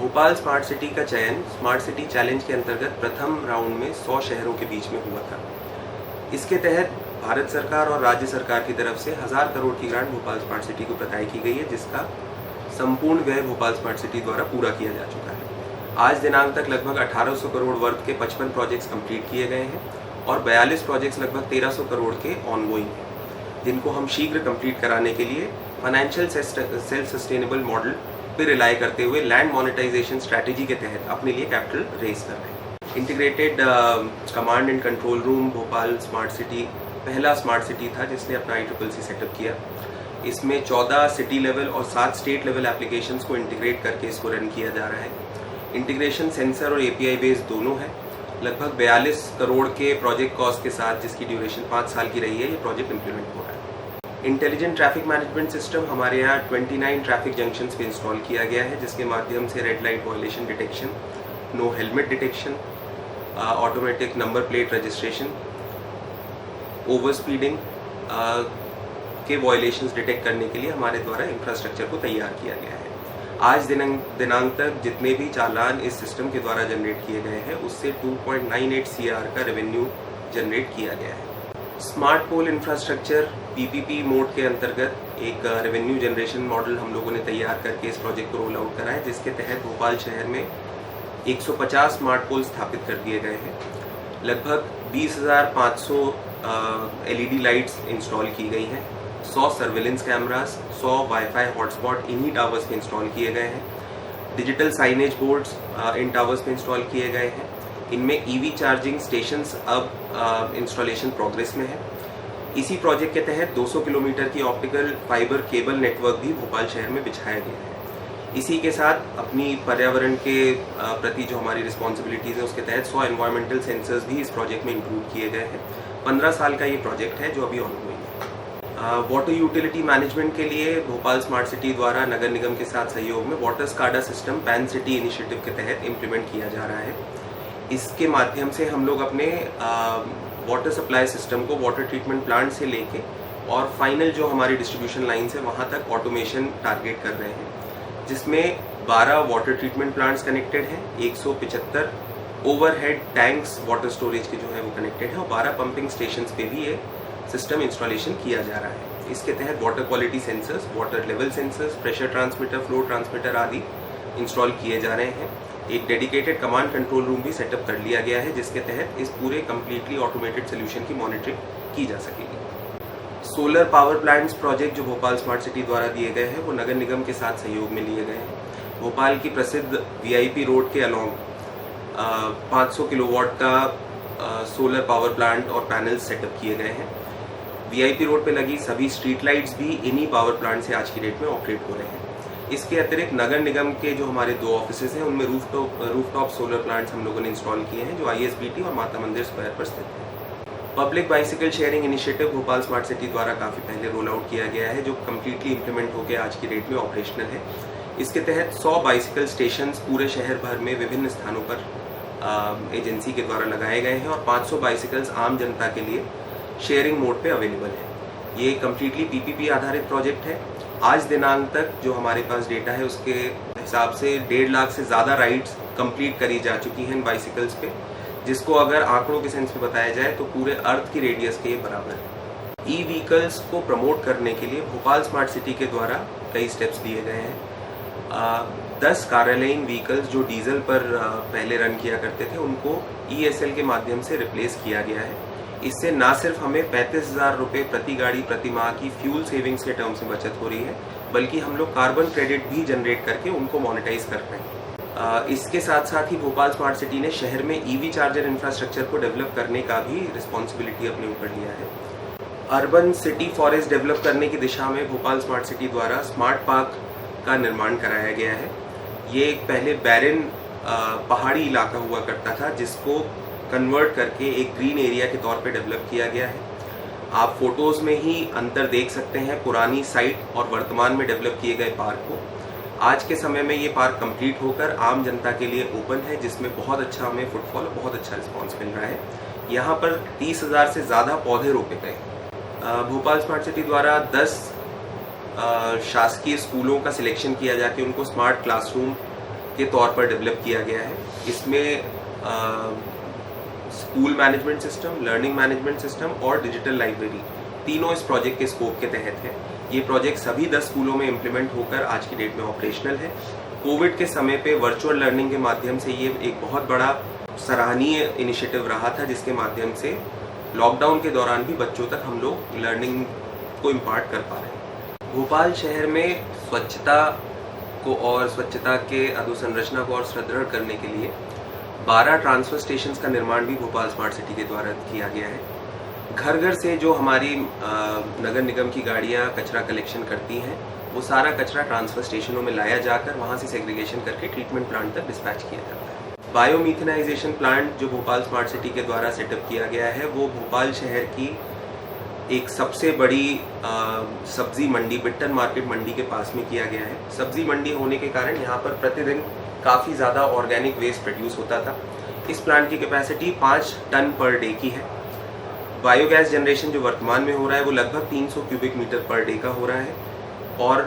Bhopal smart city का चयन smart city challenge के अंतर्गत प्रथम राउंड में 100 शहरों के बीच में हुआ था। इसके तहत भारत सरकार और राज्य सरकार की तरफ से 1000 करोड़ की ग्रांट भोपाल स्मार्ट सिटी को प्रदान की गई है, जिसका संपूर्ण व्यय भोपाल स्मार्ट सिटी द्वारा पूरा किया जा चुका है। आज दिनांक तक लगभग 1800 करोड़ वर्थ के 55 प्रोजेक्ट्स कंप्लीट किए गए हैं और 42 प्रोजेक्ट्स लगभग 1300 करोड़ के ऑनगोइंग हैं, जिनको हम शीघ्र कंप्लीट कराने के लिए फाइनेंशियल सेल्फ सस्टेनेबल मॉडल पे रिलाई करते हुए लैंड मोनेटाइजेशन स्ट्रैटेजी के तहत अपने लिए कैपिटल रेज कर रहे हैं। Integrated command and control room Bhopal smart city पहला स्मार्ट सिटी था जिसने अपना ICCC सेटअप किया। इसमें 14 सिटी लेवल और 7 स्टेट लेवल एप्लीकेशंस को इंटीग्रेट करके इसको रन किया जा रहा है। इंटीग्रेशन सेंसर और API बेस्ड दोनों है। लगभग 42 करोड़ के प्रोजेक्ट कॉस्ट के साथ, जिसकी ड्यूरेशन 5 साल की रही है, ये प्रोजेक्ट इंप्लीमेंट हो रहा है। इंटेलिजेंट ट्रैफिक मैनेजमेंट सिस्टम हमारे यहाँ 29 ट्रैफिक जंक्शंस पे इंस्टॉल किया गया है, जिसके माध्यम से red light violation detection, no helmet detection, automatic number plate registration, over speeding के वायलेशंस डिटेक्ट करने के लिए हमारे द्वारा इंफ्रास्ट्रक्चर को तैयार किया गया है। आज दिनांक तक जितने भी चालान इस सिस्टम के द्वारा जनरेट किए गए हैं, उससे 2.98 CR का रेवेन्यू जनरेट किया गया है। स्मार्ट पोल इंफ्रास्ट्रक्चर PPP मोड के अंतर्गत एक रेवेन्यू जनरेशन मॉडल हम लोगों ने तैयार करके इस प्रोजेक्ट को रोल आउट करा है, जिसके तहत भोपाल शहर में 150 स्मार्ट पोल स्थापित कर दिए गए हैं। लगभग 20,500 LED लाइट्स इंस्टॉल की गई हैं। 100 सर्विलेंस कैमरास, 100 वाईफाई हॉटस्पॉट इन्हीं टावर्स पे इंस्टॉल किए गए हैं। डिजिटल साइनेज बोर्ड्स इन टावर्स पे इंस्टॉल किए गए हैं। इनमें EV चार्जिंग स्टेशंस अब इंस्टॉलेशन प्रोग्रेस में है। इसी प्रोजेक्ट के तहत 200 किलोमीटर की ऑप्टिकल फाइबर केबल नेटवर्क भी भोपाल शहर में बिछाया गया है। इसी के साथ अपनी पर्यावरण के प्रति जो हमारी रिस्पॉन्सिबिलिटीज़ है, उसके तहत 100 एनवायरमेंटल सेंसर्स भी इस प्रोजेक्ट में इंक्लूड किए गए हैं। 15 साल का ये प्रोजेक्ट है जो अभी ऑनगोइंग है। वाटर यूटिलिटी मैनेजमेंट के लिए भोपाल स्मार्ट सिटी द्वारा नगर निगम के साथ सहयोग में water SCADA system pan city initiative के तहत इम्प्लीमेंट किया जा रहा है। इसके माध्यम से हम लोग अपने वाटर सप्लाई सिस्टम को वाटर ट्रीटमेंट प्लांट से लेके और फाइनल जो हमारी डिस्ट्रीब्यूशन लाइन्स है वहाँ तक ऑटोमेशन टारगेट कर रहे हैं, जिसमें 12 वाटर ट्रीटमेंट प्लांट्स कनेक्टेड हैं, 175 ओवरहेड टैंक्स वाटर स्टोरेज के जो है वो कनेक्टेड है और 12 पंपिंग स्टेशंस पे भी ये सिस्टम इंस्टॉलेशन किया जा रहा है। इसके तहत water quality sensors, water level sensors, pressure transmitter, flow transmitter आदि इंस्टॉल किए जा रहे हैं। एक डेडिकेटेड कमांड कंट्रोल रूम भी सेटअप कर लिया गया है, जिसके तहत इस पूरे कम्प्लीटली ऑटोमेटेड सोल्यूशन की मॉनिटरिंग की जा सकेगी। सोलर पावर प्लांट्स प्रोजेक्ट जो भोपाल स्मार्ट सिटी द्वारा दिए गए हैं, वो नगर निगम के साथ सहयोग में लिए गए हैं। भोपाल की प्रसिद्ध VIP रोड के अलॉन्ग 500 किलोवाट का सोलर पावर प्लांट और पैनल सेटअप किए गए हैं। VIP रोड पे लगी सभी स्ट्रीट लाइट्स भी इन्हीं पावर प्लांट से आज की डेट में ऑपरेट हो रहे हैं। इसके अतिरिक्त नगर निगम के जो हमारे 2 ऑफिसेज हैं, उनमें रूफटॉप सोलर प्लांट्स हम लोगों ने इंस्टॉल किए हैं, जो ISBT और माता मंदिर स्क्वायर पर स्थित है। Public bicycle sharing initiative Bhopal smart city द्वारा काफ़ी पहले रोल आउट किया गया है, जो कम्प्लीटली इम्प्लीमेंट होकर आज की डेट में ऑपरेशनल है। इसके तहत 100 बाइसिकल स्टेशन पूरे शहर भर में विभिन्न स्थानों पर एजेंसी के द्वारा लगाए गए हैं और 500 बाइसिकल्स आम जनता के लिए शेयरिंग मोड पे अवेलेबल है। ये कम्प्लीटली PPP आधारित प्रोजेक्ट है। आज दिनांक तक जो हमारे पास डेटा है, उसके हिसाब से 1.5 लाख से ज़्यादा राइड्स कंप्लीट करी जा चुकी हैं इन बाइसिकल्स पे, जिसको अगर आंकड़ों के सेंस में बताया जाए तो पूरे अर्थ की रेडियस के बराबर है। E-व्हीकल्स को प्रमोट करने के लिए भोपाल स्मार्ट सिटी के द्वारा कई स्टेप्स लिए गए हैं। 10 कार्यालयीन व्हीकल्स जो डीजल पर पहले रन किया करते थे, उनको ESL के माध्यम से रिप्लेस किया गया है। इससे न सिर्फ हमें 35,000 रुपये प्रति गाड़ी प्रति माह की फ्यूल सेविंग्स के टर्म्स में बचत हो रही है, बल्कि हम लोग कार्बन क्रेडिट भी जनरेट करके उनको मोनेटाइज कर रहे हैं। इसके साथ साथ ही भोपाल स्मार्ट सिटी ने शहर में EV चार्जर इंफ्रास्ट्रक्चर को डेवलप करने का भी रिस्पॉन्सिबिलिटी अपने ऊपर लिया है। अर्बन सिटी फॉरेस्ट डेवलप करने की दिशा में भोपाल स्मार्ट सिटी द्वारा स्मार्ट पार्क का निर्माण कराया गया है। ये एक पहले बैरन पहाड़ी इलाका हुआ करता था, जिसको कन्वर्ट करके एक ग्रीन एरिया के तौर पे डेवलप किया गया है। आप फोटोज़ में ही अंतर देख सकते हैं पुरानी साइट और वर्तमान में डेवलप किए गए पार्क को। आज के समय में ये पार्क कंप्लीट होकर आम जनता के लिए ओपन है, जिसमें बहुत अच्छा हमें फुटफॉल, बहुत अच्छा रिस्पांस मिल रहा है। यहाँ पर 30,000 से ज़्यादा पौधे रोपे गए। भोपाल स्मार्ट सिटी द्वारा 10 शासकीय स्कूलों का सिलेक्शन किया जाके उनको स्मार्ट क्लासरूम के तौर पर डेवलप किया गया है। इसमें school management system, learning management system और डिजिटल लाइब्रेरी तीनों इस प्रोजेक्ट के स्कोप के तहत है। ये प्रोजेक्ट सभी 10 स्कूलों में इम्प्लीमेंट होकर आज की डेट में ऑपरेशनल है। कोविड के समय पे वर्चुअल लर्निंग के माध्यम से ये एक बहुत बड़ा सराहनीय इनिशिएटिव रहा था, जिसके माध्यम से लॉकडाउन के दौरान भी बच्चों तक हम लोग लर्निंग को इम्पार्ट कर पा रहे हैं। भोपाल शहर में स्वच्छता को और स्वच्छता के अधोसंरचना को और सुदृढ़ करने के लिए 12 ट्रांसफर स्टेशंस का निर्माण भी भोपाल स्मार्ट सिटी के द्वारा किया गया है। घर घर से जो हमारी नगर निगम की गाड़ियां कचरा कलेक्शन करती हैं, वो सारा कचरा ट्रांसफर स्टेशनों में लाया जाकर वहां से सेग्रीगेशन करके ट्रीटमेंट प्लांट तक डिस्पैच किया जाता है। बायोमीथेनाइजेशन प्लांट जो भोपाल स्मार्ट सिटी के द्वारा सेटअप किया गया है, वो भोपाल शहर की एक सबसे बड़ी सब्जी मंडी, बिट्टन मार्केट मंडी के पास में किया गया है। सब्जी मंडी होने के कारण यहाँ पर प्रतिदिन काफ़ी ज़्यादा ऑर्गेनिक वेस्ट प्रोड्यूस होता था। इस प्लांट की कैपेसिटी 5 टन पर डे की है। बायोगैस जनरेशन जो वर्तमान में हो रहा है वो लगभग 300 क्यूबिक मीटर पर डे का हो रहा है, और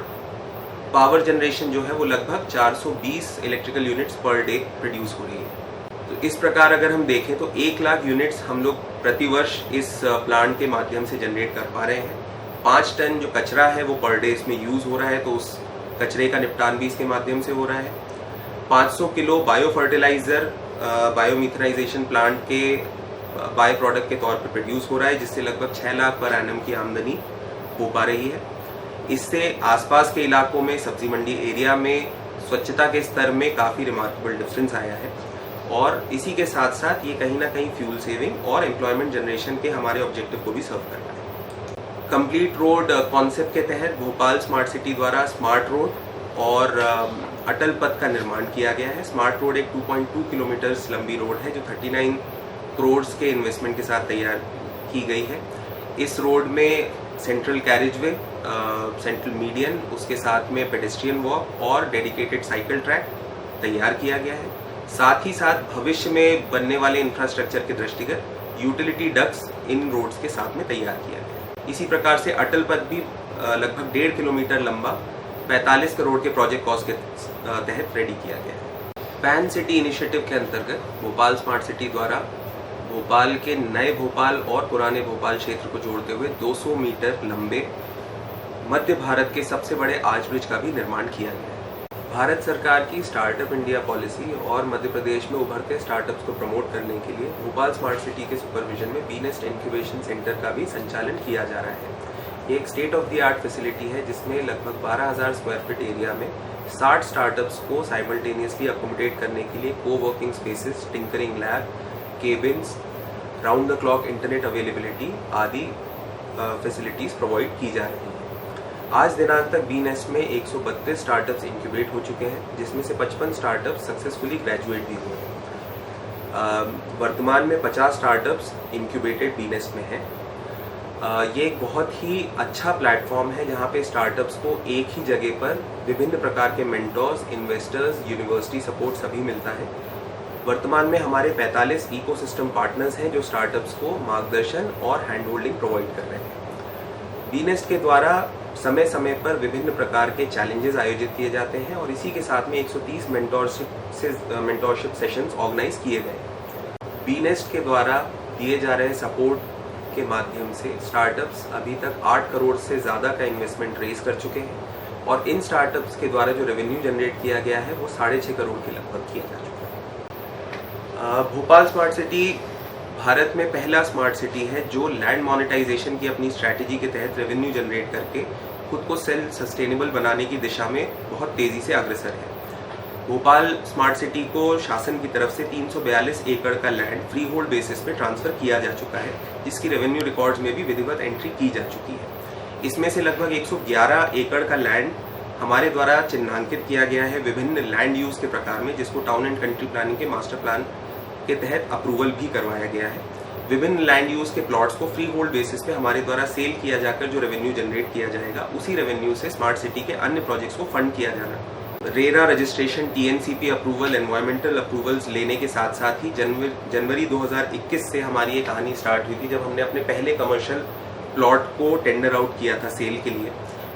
पावर जनरेशन जो है वो लगभग 420 electrical units per day produce हो रही है। तो इस प्रकार अगर हम देखें तो 1 लाख यूनिट्स हम लोग प्रतिवर्ष इस प्लांट के माध्यम से जनरेट कर पा रहे हैं। 5 टन जो कचरा है वो पर डे इसमें यूज हो रहा है, तो उस कचरे का निपटान भी इसके माध्यम से हो रहा है। 500 kilo bio fertiliser biomethanisation plant के बाय प्रोडक्ट के तौर पर प्रोड्यूस हो रहा है, जिससे लगभग 6 लाख पर एनम की आमदनी हो पा रही है। इससे आसपास के इलाकों में सब्जी मंडी एरिया में स्वच्छता के स्तर में काफ़ी रिमार्केबल डिफरेंस आया है, और इसी के साथ साथ ये कहीं ना कहीं फ्यूल सेविंग और एम्प्लॉयमेंट जनरेशन के हमारे ऑब्जेक्टिव को भी सर्व कर रहा है। कंप्लीट रोड कॉन्सेप्ट के तहत भोपाल स्मार्ट सिटी द्वारा स्मार्ट रोड और अटल पथ का निर्माण किया गया है। स्मार्ट रोड एक 2.2 किलोमीटर लंबी रोड है जो 39 करोड़ के इन्वेस्टमेंट के साथ तैयार की गई है। इस रोड में सेंट्रल कैरिजवे, सेंट्रल मीडियन, उसके साथ में पेडेस्ट्रियन वॉक और डेडिकेटेड साइकिल ट्रैक तैयार किया गया है। साथ ही साथ भविष्य में बनने वाले इंफ्रास्ट्रक्चर के दृष्टिगत यूटिलिटी डक्ट्स इन रोड्स के साथ में तैयार किया गया है। इसी प्रकार से अटल पथ भी लगभग 1.5 किलोमीटर लंबा 45 करोड़ के प्रोजेक्ट कॉस्ट के तहत रेडी किया गया है। पैन सिटी इनिशिएटिव के अंतर्गत भोपाल स्मार्ट सिटी द्वारा भोपाल के नए भोपाल और पुराने भोपाल क्षेत्र को जोड़ते हुए 200 मीटर लंबे मध्य भारत के सबसे बड़े आर्च ब्रिज का भी निर्माण किया गया है। भारत सरकार की स्टार्टअप इंडिया पॉलिसी और मध्य प्रदेश में उभरते स्टार्टअप्स को प्रमोट करने के लिए भोपाल स्मार्ट सिटी के सुपरविजन में बीनेस्ट इंक्यूबेशन सेंटर का भी संचालन किया जा रहा है। ये एक state of the art facility है, जिसमें लगभग 12,000 स्क्वायर फीट एरिया में 60 स्टार्टअप्स को साइमल्टेनियसली अकोमोडेट करने के लिए co-working spaces, tinkering lab, cabins, round the clock internet availability आदि फैसिलिटीज प्रोवाइड की जा रही हैं। आज दिनांक तक बीनेस्ट में 132 स्टार्टअप्स इंक्यूबेट हो चुके हैं, जिसमें से 55 स्टार्टअप्स सक्सेसफुली ग्रेजुएट भी हुए हैं। वर्तमान में 50 स्टार्टअप्स इंक्यूबेटेड बीनेस्ट में हैं। ये एक बहुत ही अच्छा प्लेटफॉर्म है, जहाँ पे स्टार्टअप्स को एक ही जगह पर विभिन्न प्रकार के मेंटर्स, इन्वेस्टर्स, यूनिवर्सिटी सपोर्ट सभी मिलता है। वर्तमान में हमारे 45 इकोसिस्टम पार्टनर्स हैं जो स्टार्टअप्स को मार्गदर्शन और हैंड होल्डिंग प्रोवाइड कर रहे हैं। बीनेस्ट के द्वारा समय समय पर विभिन्न प्रकार के चैलेंजेस आयोजित किए जाते हैं, और इसी के साथ में 130 मेंटोरशिप सेशंस ऑर्गेनाइज किए गए। बीनेस्ट के द्वारा दिए जा रहे सपोर्ट के माध्यम से स्टार्टअप्स अभी तक 8 करोड़ से ज़्यादा का इन्वेस्टमेंट रेज कर चुके हैं, और इन स्टार्टअप्स के द्वारा जो रेवेन्यू जनरेट किया गया है वो 6.5 करोड़ के लगभग किया जा चुका है। भोपाल स्मार्ट सिटी भारत में पहला स्मार्ट सिटी है जो लैंड मोनेटाइजेशन की अपनी स्ट्रैटेजी के तहत रेवेन्यू जनरेट करके खुद को सेल्फ सस्टेनेबल बनाने की दिशा में बहुत तेज़ी से अग्रसर है। भोपाल स्मार्ट सिटी को शासन की तरफ से 342 एकड़ का लैंड फ्री होल्ड बेसिस पे ट्रांसफ़र किया जा चुका है, जिसकी रेवेन्यू रिकॉर्ड्स में भी विधिवत एंट्री की जा चुकी है। इसमें से लगभग 111 एकड़ का लैंड हमारे द्वारा चिन्हांकित किया गया है विभिन्न लैंड यूज़ के प्रकार में, जिसको टाउन एंड कंट्री प्लानिंग के मास्टर प्लान के तहत अप्रूवल भी करवाया गया है। विभिन्न लैंड यूज़ के प्लॉट्स को फ्री होल्ड बेसिस पे हमारे द्वारा सेल किया जाकर जो रेवेन्यू जनरेट किया जाएगा, उसी रेवेन्यू से स्मार्ट सिटी के अन्य प्रोजेक्ट्स को फंड किया जाना। RERA registration, TNCP approval, environmental approvals लेने के साथ साथ ही जनवरी 2021 से हमारी ये कहानी स्टार्ट हुई थी, जब हमने अपने पहले कमर्शियल प्लॉट को टेंडर आउट किया था सेल के लिए।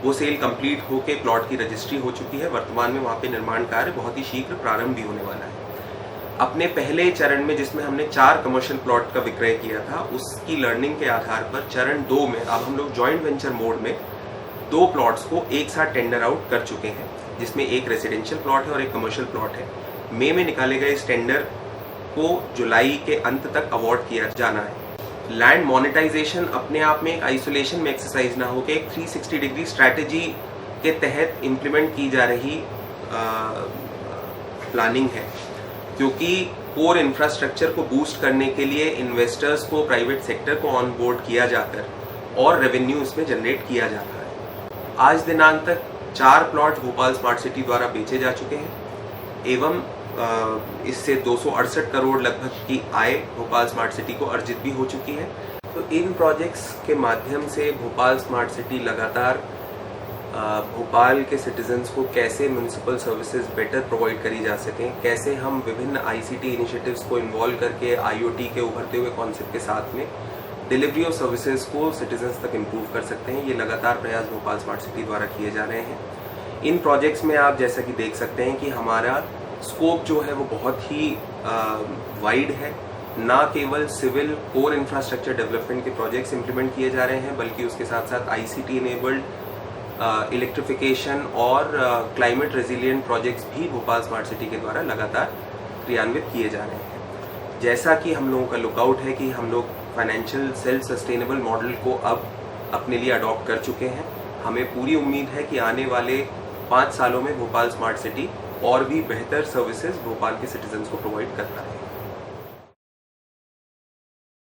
वो सेल कंप्लीट होके प्लॉट की रजिस्ट्री हो चुकी है। वर्तमान में वहाँ पे निर्माण कार्य बहुत ही शीघ्र प्रारंभ भी होने वाला है। अपने पहले चरण में जिसमें हमने 4 कमर्शियल प्लॉट का विक्रय किया था, उसकी लर्निंग के आधार पर चरण 2 में अब हम लोग जॉइंट वेंचर मोड में 2 प्लॉट्स को एक साथ टेंडर आउट कर चुके हैं, जिसमें एक रेसिडेंशियल प्लॉट है और एक कमर्शियल प्लॉट है। मई में निकाले गए इस टेंडर को जुलाई के अंत तक अवार्ड किया जाना है। लैंड मोनेटाइजेशन अपने आप में एक आइसोलेशन में एक्सरसाइज ना होकर एक 360 डिग्री स्ट्रैटेजी के तहत इम्प्लीमेंट की जा रही प्लानिंग है, क्योंकि कोर इंफ्रास्ट्रक्चर को बूस्ट करने के लिए इन्वेस्टर्स को, प्राइवेट सेक्टर को ऑन बोर्ड किया जाकर और रेवेन्यू इसमें जनरेट किया जा रहा है। आज दिनांक तक 4 प्लॉट भोपाल स्मार्ट सिटी द्वारा बेचे जा चुके हैं एवं इससे 268 करोड़ लगभग की आय भोपाल स्मार्ट सिटी को अर्जित भी हो चुकी है। तो इन प्रोजेक्ट्स के माध्यम से भोपाल स्मार्ट सिटी लगातार भोपाल के सिटीजन्स को कैसे म्यूनिसिपल सर्विसेज बेटर प्रोवाइड करी जा सकें, कैसे हम विभिन्न आईसीटी इनिशिएटिव्स को इन्वॉल्व करके आईओटी के उभरते हुए कॉन्सेप्ट के साथ में डिलीवरी ऑफ सर्विसेज को सिटीजन्स तक इम्प्रूव कर सकते हैं, ये लगातार प्रयास भोपाल स्मार्ट सिटी द्वारा किए जा रहे हैं। इन प्रोजेक्ट्स में आप जैसा कि देख सकते हैं कि हमारा स्कोप जो है वो बहुत ही वाइड है। ना केवल सिविल कोर इंफ्रास्ट्रक्चर डेवलपमेंट के प्रोजेक्ट्स इंप्लीमेंट किए जा रहे हैं, बल्कि उसके साथ साथ आईसीटी इनेबल्ड इलेक्ट्रिफिकेशन और क्लाइमेट रेजिलिएंट प्रोजेक्ट्स भी भोपाल स्मार्ट सिटी के द्वारा लगातार क्रियान्वित किए जा रहे हैं। जैसा कि हम लोगों का लुकआउट है कि हम लोग फाइनेंशियल सेल्फ सस्टेनेबल मॉडल को अब अपने लिए अडॉप्ट कर चुके हैं। हमें पूरी उम्मीद है कि आने वाले 5 सालों में भोपाल स्मार्ट सिटी और भी बेहतर सर्विसेज भोपाल के सिटीजन्स को प्रोवाइड करता है।